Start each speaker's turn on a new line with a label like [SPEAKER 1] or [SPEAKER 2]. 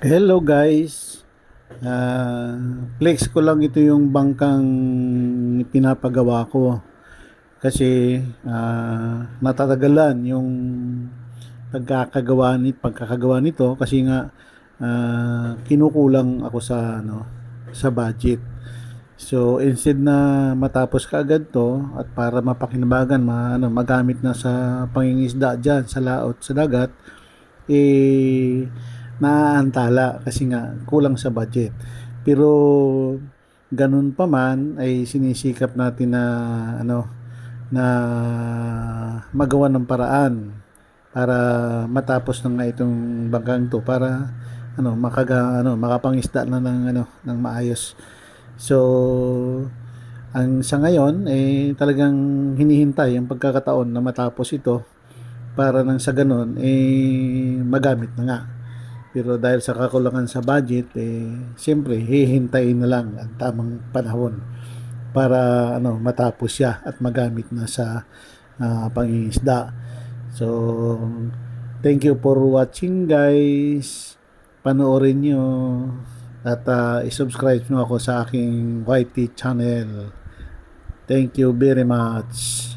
[SPEAKER 1] Hello guys. Flex ko lang ito yung bangkang pinapagawa ko kasi natatagalan yung pagkakagawa nito kasi nga kinukulang ako sa budget. So instead na matapos kaagad to at para mapakinabangan magamit na sa pangingisda diyan sa laot sa dagat, naaantala kasi nga kulang sa budget. Pero ganun pa man ay sinisikap natin na magawa ng paraan para matapos na nga itong bangkang to para makapangisda na ng maayos. So ang sa ngayon talagang hinihintay ang pagkakataon na matapos ito para nang sa ganun magamit na nga. Pero dahil sa kakulangan sa budget, siyempre, hihintayin na lang ang tamang panahon para matapos siya at magamit na sa pangingisda. So, thank you for watching guys. Panoorin nyo at isubscribe nyo ako sa aking YT channel. Thank you very much.